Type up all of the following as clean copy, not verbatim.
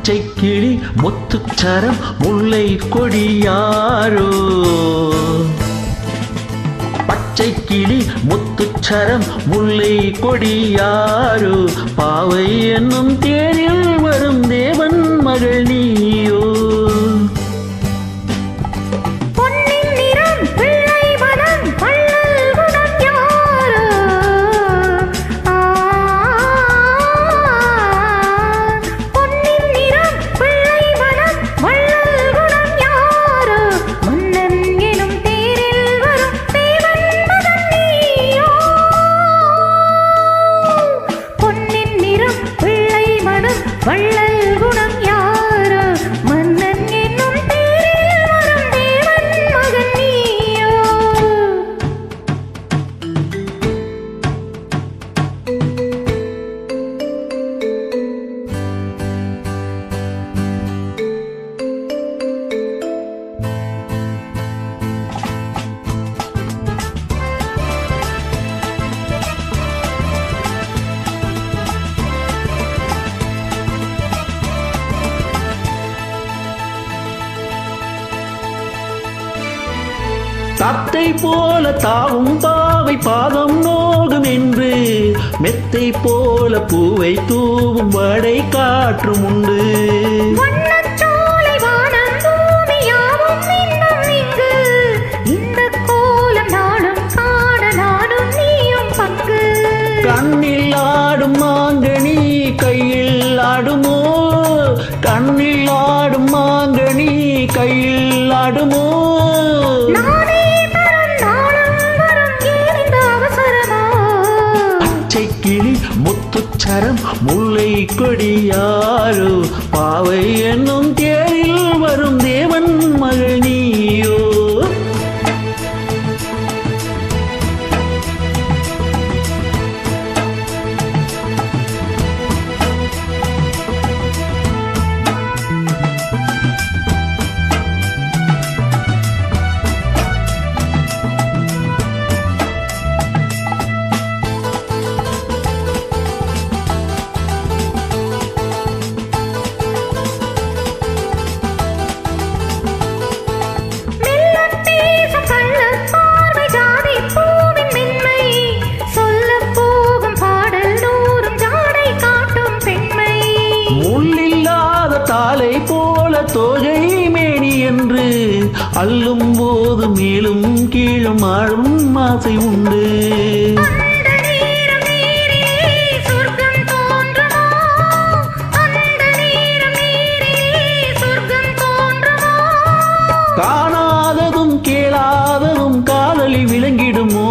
பச்சை கிளி முத்துச்சரம் முல்லை கொடியாரோ பச்சை கிளி முத்துச்சரம் முல்லை கொடியாரோ பாவை என்னும் தேரில் வரும் தேவன் மகள் நீயோ வள்ளல் குணம் யாரோ மன்னன் என்னும் தேரில் வரும் தேவன் மகன் நீயோ தத்தை போல தாவும் பாவை பாதம் நோகும் என்று மெத்தை போல பூவை தூவும் வடை காற்றும் உண்டு கண்ணில் ஆடும் மாங்கனி கையில் ஆடுமோ கண்ணில் ஆடும் மாங்கனி கையில் ஆடுமோ கிளி முத்துச்சரம் முல்லை கொடியாரோ பாவை என்னும் தேரில் வரும் தேவன் மகள் நீயோ தாலை போல தோகை மேனி என்று அள்ளும் போது மேலும் கீழும் ஆழும் ஆசை உண்டு காணாததும் கேளாததும் காதலில் விளங்கிடுமோ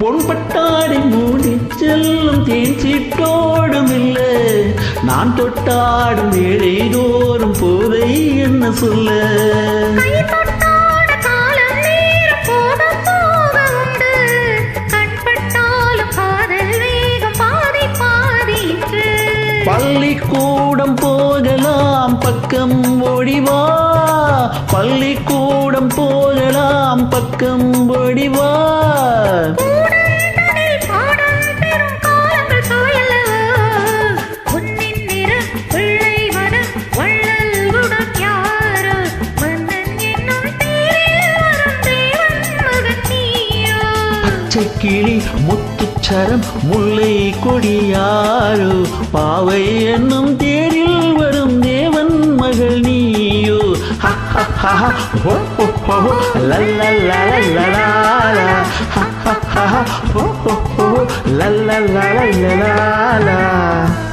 பொன்பட்டாடை மூடி செல்லும் தேன் சீட்டோடும் இல்லை நான் தொட்டாடும் வேலை தோறும் போதை என்ன சொல்ல பள்ளிக்கூடம் போகலாம் பக்கம் ஓடிவா பள்ளிக்கூடம் போகலாம் பக்கம் ஓடிவா கிளி முத்துச்சரம் முல்லை கொடியாரோ பாவை என்னும் தேரில் வரும் தேவன் மகள் நீயோ லல்லா